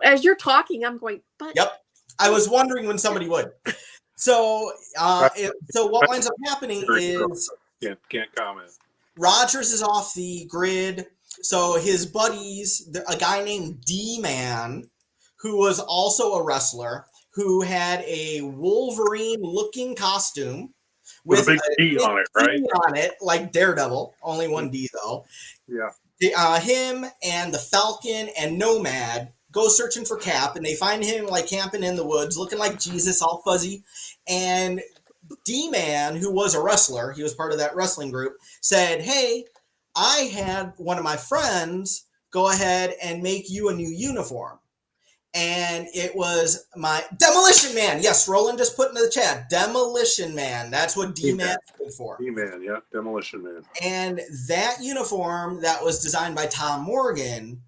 as you're talking, I'm going, but Yep. I was wondering when somebody would. So what winds up happening is can't comment. Rogers is off the grid. So his buddies, a guy named D-Man, who was also a wrestler, who had a Wolverine-looking costume with a big D on it, right? On it, like Daredevil, only one D though. Yeah. Him and the Falcon and Nomad go searching for Cap, and they find him like camping in the woods, looking like Jesus, all fuzzy. And D-Man, who was a wrestler, he was part of that wrestling group, said, hey, I had one of my friends go ahead and make you a new uniform. And it was my Demolition Man. Yes, Roland just put into the chat. Demolition Man. That's what D-Man stood for. D-Man, yeah. Demolition Man. And that uniform that was designed by Tom Morgan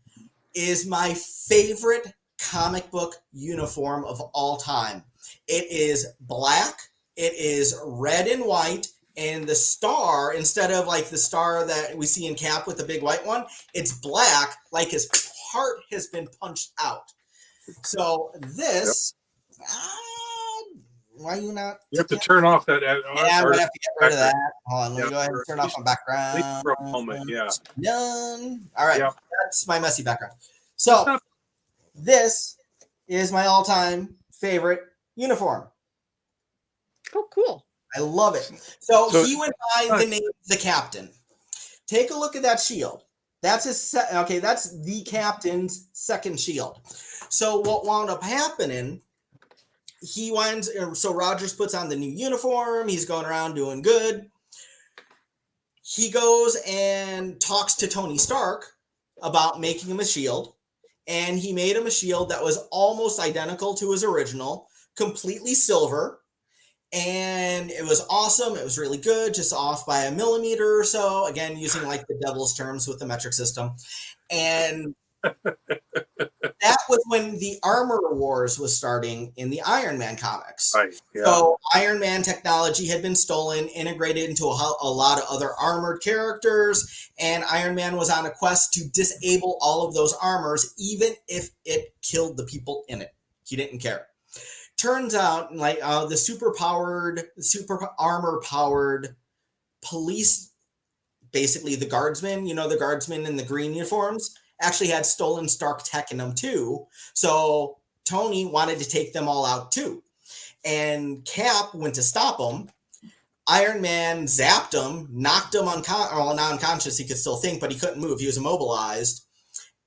is my favorite comic book uniform of all time. It is black. It is red and white. And the star, instead of like the star that we see in Cap with the big white one, it's black, like his heart has been punched out. So this, why are you not? You have to turn off that. Yeah, I'm going to have to get rid of that. Hold on, let me go ahead and turn off my background. For a moment, yeah. Done. All right, that's my messy background. So this is my all-time favorite uniform. Oh, cool. I love it. So he went by the name The Captain. Take a look at that shield. That's his that's the Captain's second shield. So what wound up happening, so Rogers puts on the new uniform, he's going around doing good. He goes and talks to Tony Stark about making him a shield, and he made him a shield that was almost identical to his original, completely silver. And it was awesome. It was really good, just off by a millimeter or so. Again, using like the devil's terms with the metric system. And that was when the Armor Wars was starting in the Iron Man comics. Right, yeah. So Iron Man technology had been stolen, integrated into a lot of other armored characters, and Iron Man was on a quest to disable all of those armors, even if it killed the people in it. He didn't care. Turns out, like the super armor powered police, basically the guardsmen, the guardsmen in the green uniforms, actually had stolen Stark tech in them too. So Tony wanted to take them all out too. And Cap went to stop them. Iron Man zapped him, knocked him not unconscious. He could still think, but he couldn't move. He was immobilized,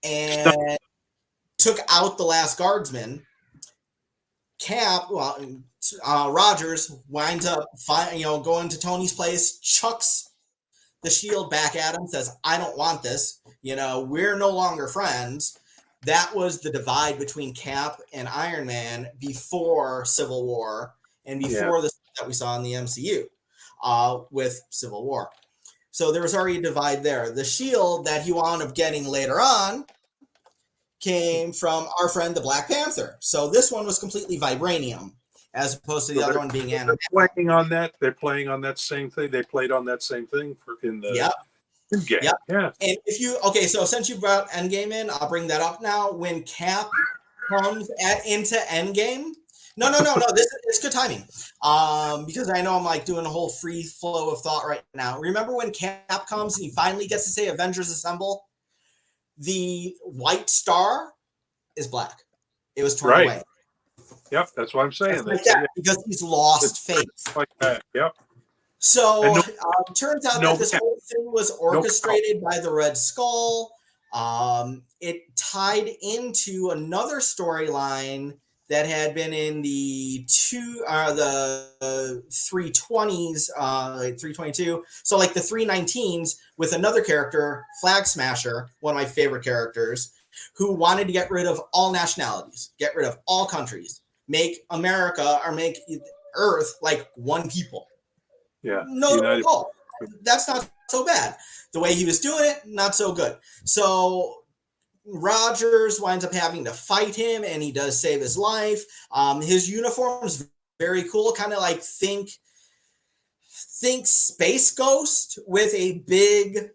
and took out the last guardsman. Rogers winds up going to Tony's place, chucks the shield back at him, says, I don't want this. We're no longer friends. That was the divide between Cap and Iron Man before Civil War and before the stuff that we saw in the MCU with Civil War. So there was already a divide there. The shield that he wound up getting later on came from our friend the Black Panther. So this one was completely vibranium, as opposed to the other one being animated. They're playing on that. They're playing on that same thing. They played on that same thing in the Endgame. Yep. Yeah. And so since you brought Endgame in, I'll bring that up now. When Cap comes into Endgame, no, this is good timing. Because I know I'm like doing a whole free flow of thought right now. Remember when Cap comes and he finally gets to say Avengers Assemble? The white star is black. It was torn away. Yep, that's what I'm saying. Because he's lost faith. Like that. Yep. So turns out that this whole thing was orchestrated by the Red Skull. It tied into another storyline that had been in the 320s, 322. So like the 319s with another character, Flag Smasher, one of my favorite characters, who wanted to get rid of all nationalities, get rid of all countries, make America or make Earth like one people. Yeah. No, that's not so bad. The way he was doing it, not so good. So Rogers winds up having to fight him, and he does save his life. His uniform is very cool, kind of like think Space Ghost with a big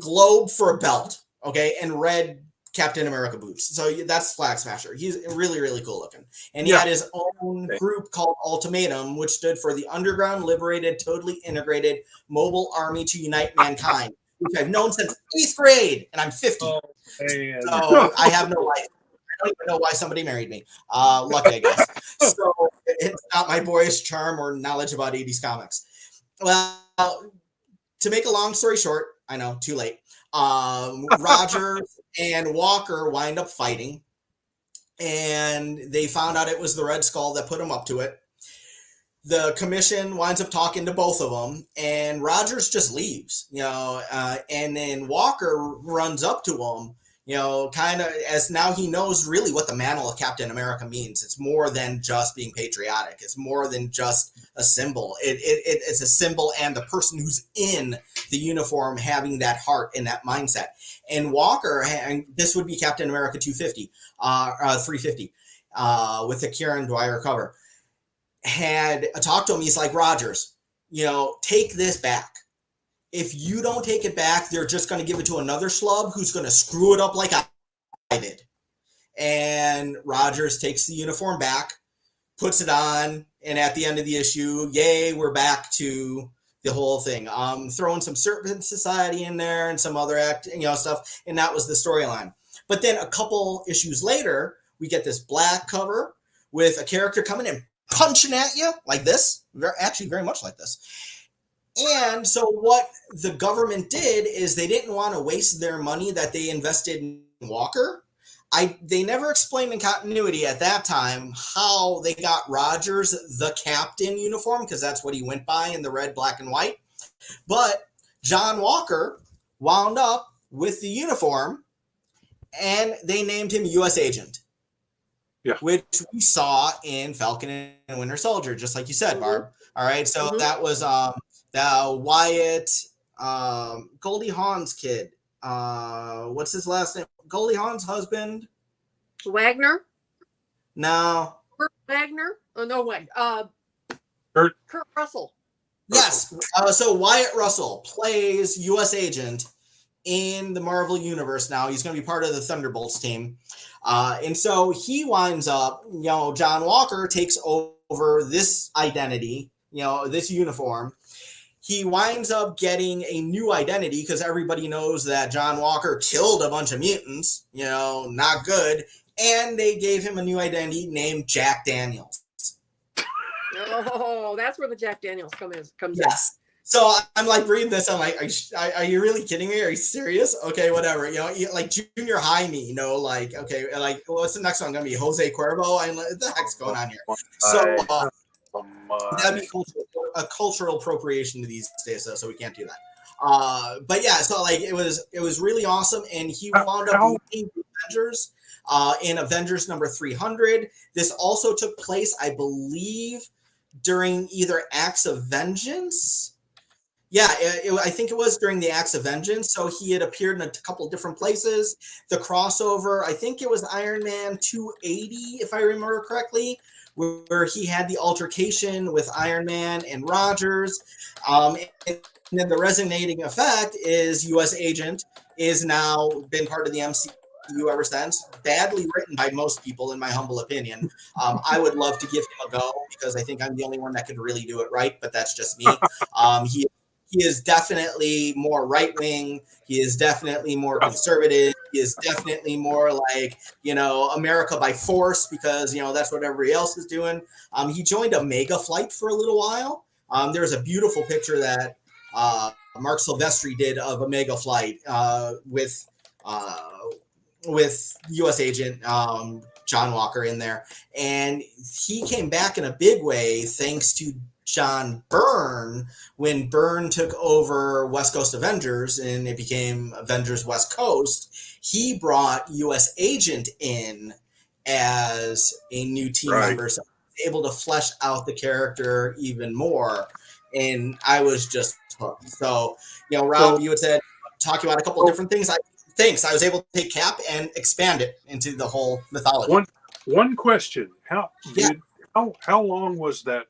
globe for a belt, okay, and red Captain America boots. So that's Flag Smasher. He's really, really cool looking. And he had his own group called Ultimatum, which stood for the Underground Liberated, Totally Integrated Mobile Army to Unite Mankind, which I've known since 8th grade, and I'm 50. So I have no life. I don't even know why somebody married me. Lucky, I guess. So it's not my boyish charm or knowledge about 80s comics. Well, to make a long story short, I know, too late. Rogers and Walker wind up fighting, and they found out it was the Red Skull that put him up to it. The commission winds up talking to both of them, and Rogers just leaves, and then Walker runs up to him, kind of as now he knows really what the mantle of Captain America means. It's more than just being patriotic. It's more than just a symbol. It's a symbol, and the person who's in the uniform having that heart and that mindset. And Walker, and this would be Captain America 350, with the Kieran Dwyer cover, had talked to him. He's like, Rogers, take this back. If you don't take it back, they're just going to give it to another schlub who's going to screw it up like I did. And Rogers takes the uniform back, puts it on, and at the end of the issue, yay, we're back to the whole thing. Throwing some Serpent Society in there and some other stuff, and that was the storyline. But then a couple issues later, we get this black cover with a character coming in punching at you like this, very much like this. And so what the government did is they didn't want to waste their money that they invested in Walker. They never explained in continuity at that time how they got Rogers the captain uniform, because that's what he went by in the red, black, and white. But John Walker wound up with the uniform, and they named him U.S. Agent. Yeah. Which we saw in Falcon and Winter Soldier, just like you said, Barb. All right, so that was the Wyatt Goldie Hawn's kid. What's his last name? Goldie Hawn's husband? Wagner? No. Kurt Wagner? Oh, no, wait. Kurt Russell. Yes. So Wyatt Russell plays U.S. Agent in the Marvel Universe now. He's going to be part of the Thunderbolts team. And so he winds up, John Walker takes over this identity, this uniform. He winds up getting a new identity because everybody knows that John Walker killed a bunch of mutants, not good. And they gave him a new identity named Jack Daniels. Oh, that's where the Jack Daniels comes in. Yes. So I'm like reading this. I'm like, are you really kidding me? Are you serious? Okay, whatever. Like junior high me, okay, like what's the next one going to be? Jose Cuervo? What the heck's going on here? So that'd be a cultural appropriation to these days, so we can't do that. But yeah, so like it was really awesome, and he wound up leading the Avengers in Avengers number 300. This also took place, I believe, during either Acts of Vengeance. Yeah, I think it was during the Acts of Vengeance. So he had appeared in a couple of different places. The crossover, I think it was Iron Man 280, if I remember correctly, where he had the altercation with Iron Man and Rogers. And then the resonating effect is U.S. Agent is now been part of the MCU ever since. Badly written by most people, in my humble opinion. I would love to give him a go because I think I'm the only one that could really do it right, but that's just me. He is definitely more right-wing. He is definitely more conservative. He is definitely more like, America by force because, that's what everybody else is doing. He joined Omega Flight for a little while. There's a beautiful picture that Mark Silvestri did of Omega Flight with U.S. Agent John Walker in there. And he came back in a big way thanks to John Byrne when Byrne took over West Coast Avengers and it became Avengers West Coast. He brought U.S. Agent in as a new team member, so I was able to flesh out the character even more. And I was just hooked. So, Rob, you had said, talking about a couple of different things. I was able to take Cap and expand it into the whole mythology. One question: How long was that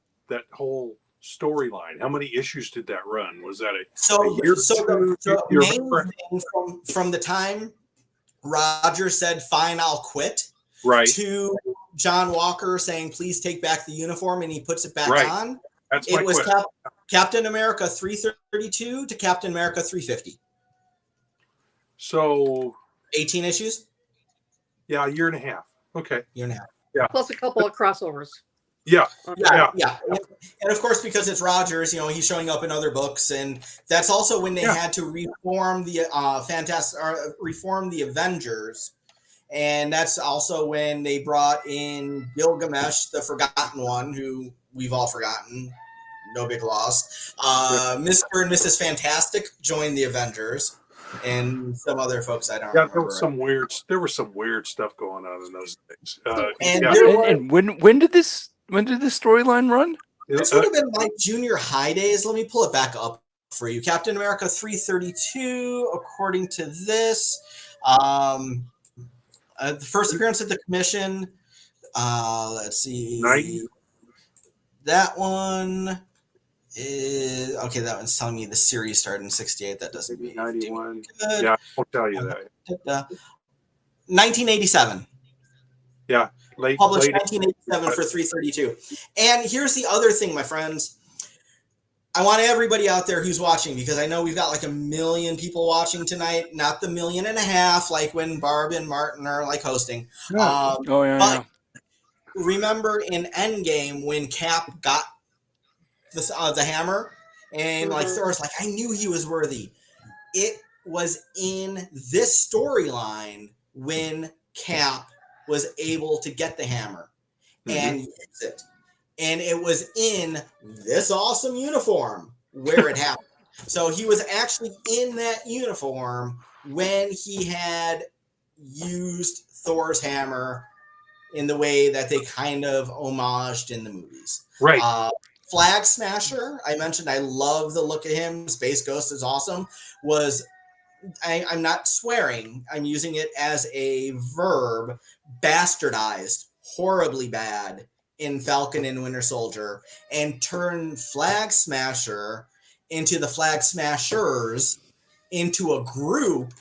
whole storyline? How many issues did that run? Was that a year? So the main thing from the time Roger said, "Fine, I'll quit," to John Walker saying, "Please take back the uniform," and he puts it back on. It was Captain America 332 to Captain America 350. So 18 issues? Yeah, a year and a half. Okay. Year and a half. Yeah. Plus a couple of crossovers. Yeah. And of course, because it's Rogers, he's showing up in other books, and that's also when they had to reform the reform the Avengers, and that's also when they brought in Gilgamesh, the Forgotten One, who we've all forgotten. No big loss. Mr. and Mrs. Fantastic joined the Avengers, and some other folks I don't remember. There was some weird stuff going on in those things. And when did this storyline run? This would have been my junior high days. Let me pull it back up for you. Captain America 332, according to this. The first appearance of the Commission. Let's see. 90. That one is okay. That one's telling me the series started in '68. That doesn't mean 91. Good. Yeah, I'll tell you that. 1987. Yeah, published 1987 for 332. And here's the other thing, my friends. I want everybody out there who's watching, because I know we've got like 1 million people watching tonight, not the 1.5 million like when Barb and Martin are like hosting. Yeah. Remember in Endgame when Cap got the hammer, and like Thor's like, I knew he was worthy. It was in this storyline when Cap was able to get the hammer and use it. And it was in this awesome uniform where it happened. So he was actually in that uniform when he had used Thor's hammer in the way that they kind of homaged in the movies. Right. Flag Smasher, I mentioned I love the look of him. Space Ghost is awesome. I'm not swearing. I'm using it as a verb. Bastardized, horribly bad in Falcon and Winter Soldier, and turned Flag Smasher into the Flag Smashers into a group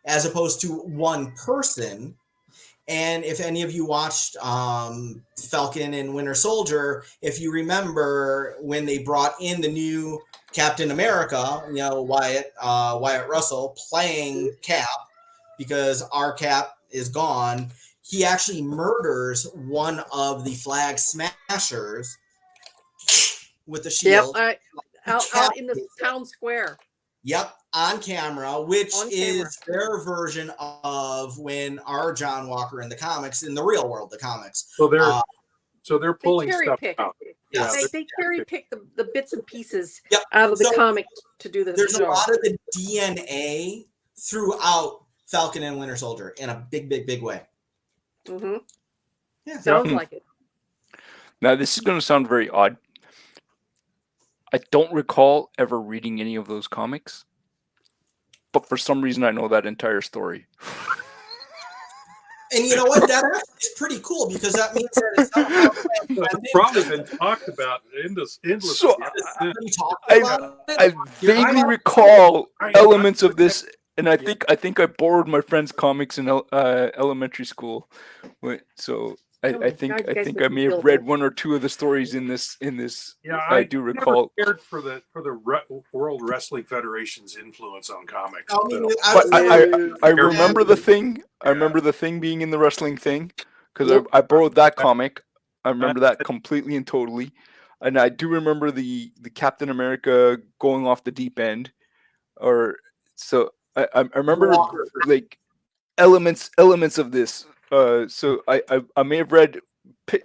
as opposed to one person. And if any of you watched Falcon and Winter Soldier, if you remember when they brought in the new Captain America, Wyatt Russell playing Cap, because our Cap is gone, he actually murders one of the Flag Smashers with the shield. Yep, out in the town square. Yep, on camera, which is their version of when our John Walker in the comics, in the real world, the comics. So they're pulling stuff out. Yes. They cherry pick the bits and pieces out of the comic to do this. There's a lot of the DNA throughout Falcon and Winter Soldier in a big way. Mm-hmm. Yeah, sounds like it. Now this is going to sound very odd. I don't recall ever reading any of those comics, but for some reason I know that entire story. And you know what? That is pretty cool, because that means that it's probably been talked about endless. So I vaguely recall elements of this, and I think I borrowed my friend's comics in elementary school. So I think I may have read one or two of the stories in this. Yeah, I do recall. Cared for the World Wrestling Federation's influence on comics. I remember the thing. I remember the thing being in the wrestling thing, because I borrowed that comic. I remember that completely and totally, and I do remember the Captain America going off the deep end, so I remember like elements of this. So I may have read,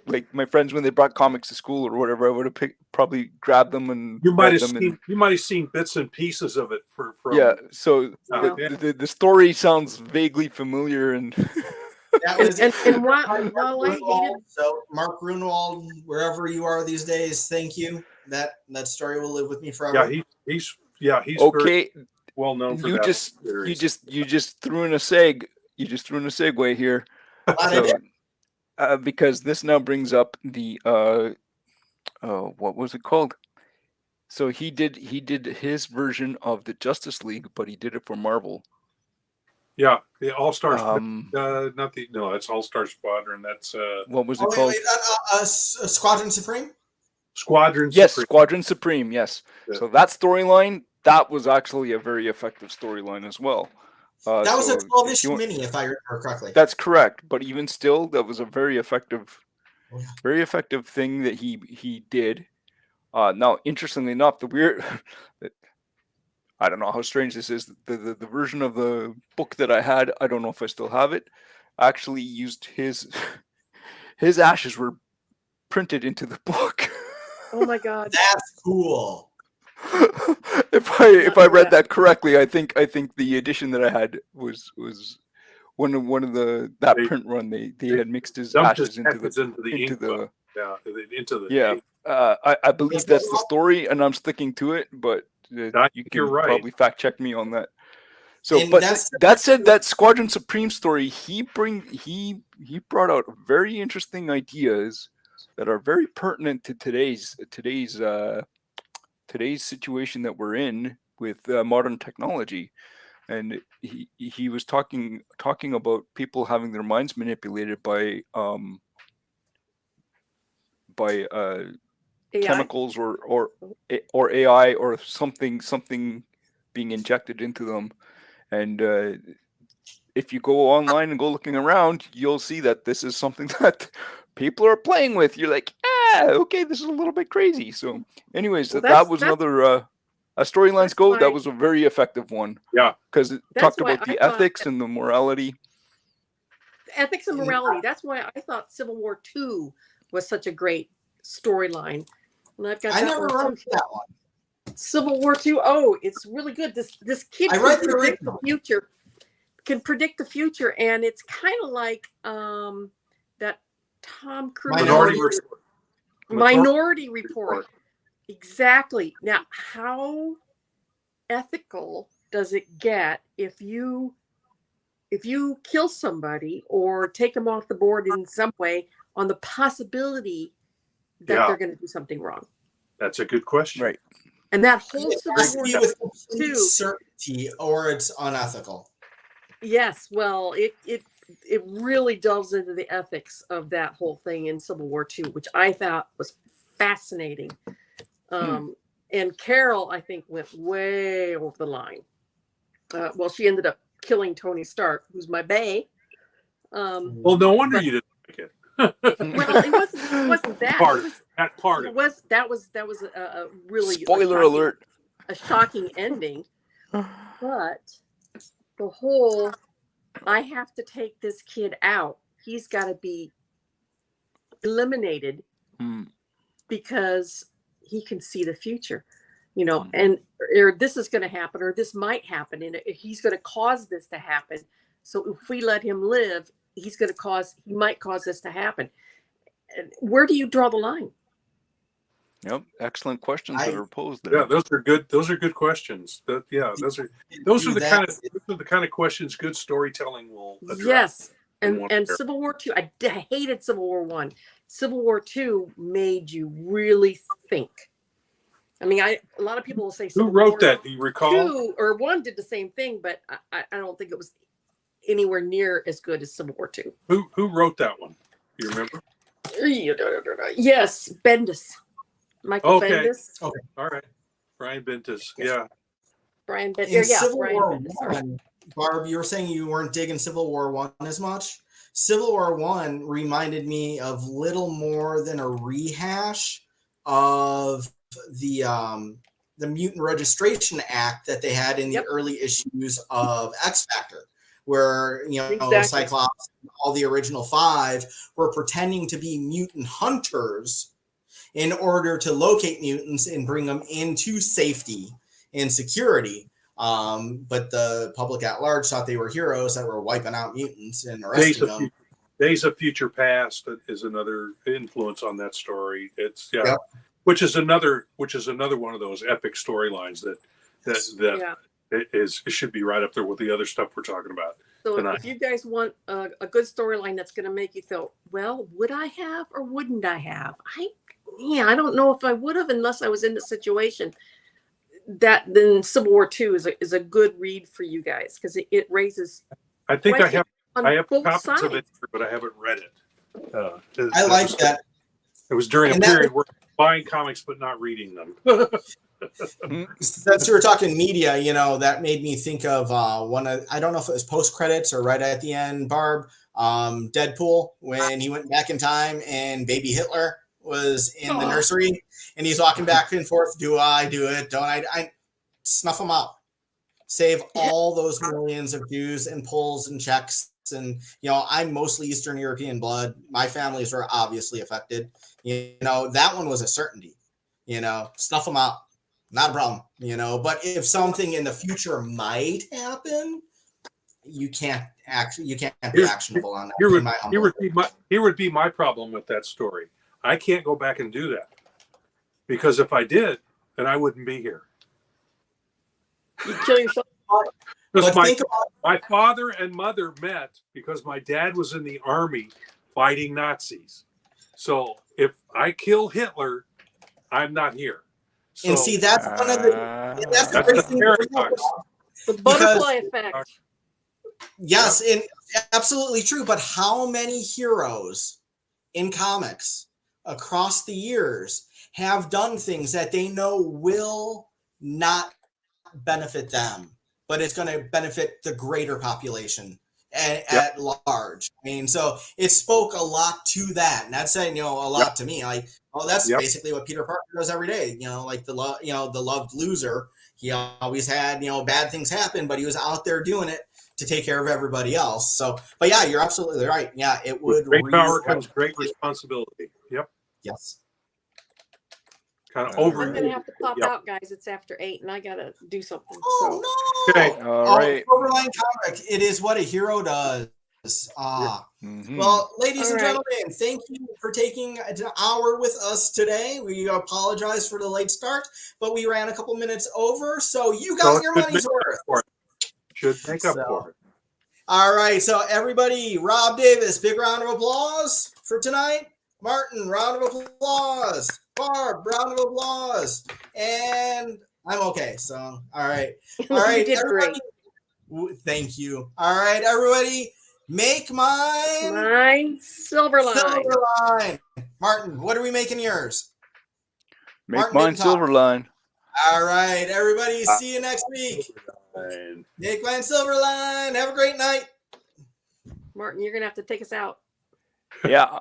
like, my friends when they brought comics to school or whatever. I would have probably grabbed them and you might have seen bits and pieces of it from So the story sounds vaguely familiar, and and while I hated, so Mark Grunwald, wherever you are these days, thank you. That story will live with me forever. He's okay. Very well known for you just threw in a segue here. Because this now brings up the what was it called? So he did his version of the Justice League, but he did it for Marvel. Yeah, the All Stars. It's All Star Squadron. That's what was it called? Squadron Supreme. Squadron Supreme. Yes. Yeah. So that storyline, that was actually a very effective storyline as well. That was a 12-issue mini, if I remember correctly. That's correct, but even still, that was a very effective Very effective thing that he did. Now, interestingly enough, the weird, I don't know how strange this is. The version of the book that I had, I don't know if I still have it, actually used his ashes were printed into the book. Oh my God, that's cool. If I read that correctly, I think the edition that I had was one of that print run. They had mixed his ashes into the ink. I believe that's the story, and I'm sticking to it. But you can probably fact check me on that. So, And but that said, that Squadron Supreme story, he brought out very interesting ideas that are very pertinent to today's situation that we're in with modern technology. And he was talking about people having their minds manipulated by chemicals or AI or something being injected into them. And if you go online and go looking around, you'll see that this is something that people are playing with. You're like, okay, this is a little bit crazy. So, anyways, that was another storylines go. That was a very effective one. Yeah, because it talked about the ethics and the morality. Ethics and morality. That's why I thought Civil War II was such a great storyline. And I've got I never wrote that one. Civil War II. Oh, it's really good. This kid can predict the future. Can predict the future, and it's kind of like that Tom Cruise Minority Report. Exactly. Now, how ethical does it get if you kill somebody or take them off the board in some way on the possibility that they're going to do something wrong? That's a good question. Right. And that whole Civil War with complete certainty, or it's unethical. Yes, well, it really delves into the ethics of that whole thing in Civil War II, which I thought was fascinating. And Carol, I think, went way over the line. Well, she ended up killing Tony Stark, who's my bae. Well, no wonder you didn't like it. Well, it wasn't that. That was a really spoiler alert. A shocking ending. But the whole, I have to take this kid out. He's got to be eliminated because he can see the future, and or this is going to happen, or this might happen, and he's going to cause this to happen. So if we let him live, he might cause this to happen. And where do you draw the line? Yep, excellent questions that are posed there. Yeah, those are good. Those are good questions. Those are the kind of questions good storytelling will address. Yes, and Civil War II. I hated Civil War I. Civil War II made you really think. I mean, a lot of people will say Civil who wrote War that? Do you recall? 2 or 1 did the same thing, but I don't think it was anywhere near as good as Civil War II. Who wrote that one? Do you remember? Yes, Bendis. Michael Bendis. Okay, all right. Brian Bendis. Yeah. Brian Bendis. In Civil War I, Barb, you were saying you weren't digging Civil War I as much. Civil War I reminded me of little more than a rehash of the Mutant Registration Act that they had in the early issues of X Factor, where Cyclops, all the original 5 were pretending to be mutant hunters in order to locate mutants and bring them into safety and security. But the public at large thought they were heroes that were wiping out mutants and arresting them. Days of Future Past is another influence on that story. It's which is another one of those epic storylines that it should be right up there with the other stuff we're talking about. So tonight. If you guys want a good storyline that's going to make you feel, well, would I have or wouldn't I have? I don't know if I would have unless I was in the situation. Then Civil War II is a good read for you guys because it raises. I think I have copies sides. of it, but I haven't read it. I like that. It was during a period where buying comics but not reading them. Since we were talking media, that made me think of one. I don't know if it was post credits or right at the end, Barb, Deadpool, when he went back in time and baby Hitler was in the nursery and he's walking back and forth. Do I do it? Don't I snuff him out. Save all those millions of dues and pulls and checks. And, I'm mostly Eastern European blood. My families were obviously affected. That one was a certainty. Snuff them out. Not a problem. But if something in the future might happen, you can't be actionable on that. Here would be my problem with that story. I can't go back and do that. Because if I did, then I wouldn't be here. You kill yourself. Because my father and mother met because my dad was in the army fighting Nazis. So if I kill Hitler, I'm not here. So, and see, that's one of the great thing. The butterfly effect. Yes, and absolutely true. But how many heroes in comics across the years have done things that they know will not benefit them, but it's going to benefit the greater population at large? I mean, so it spoke a lot to that, and that's saying, a lot to me. Like, that's basically what Peter Parker does every day. Like the loved loser. He always had, bad things happen, but he was out there doing it to take care of everybody else. So, but yeah, you're absolutely right. Yeah, it would. Great power comes great responsibility. Yep. Yes. Kind of over. I'm gonna have to pop out, guys. It's after 8, and I gotta do something. Oh so. no! Okay. All right. Silverline comic. It is what a hero does. Well, ladies and gentlemen, thank you for taking an hour with us today. We apologize for the late start, but we ran a couple minutes over, so you got your money's worth. Should make up for it. All right, so everybody, Rob Davis, big round of applause for tonight. Martin, round of applause. Barb, round of applause. And I'm okay. So, all right. All right. You did great. Thank you. All right, everybody. Make mine Silverline. Silverline. Martin, what are we making yours? Make mine Silverline. All right, everybody. See you next week. Make mine Silverline. Have a great night. Martin, you're going to have to take us out. Yeah.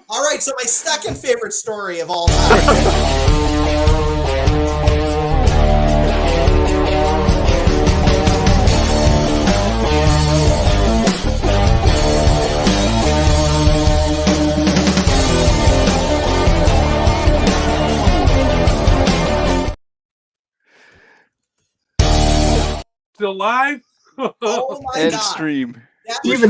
All right, so my second favorite story of all time. Still live? Oh my End God. stream. That Even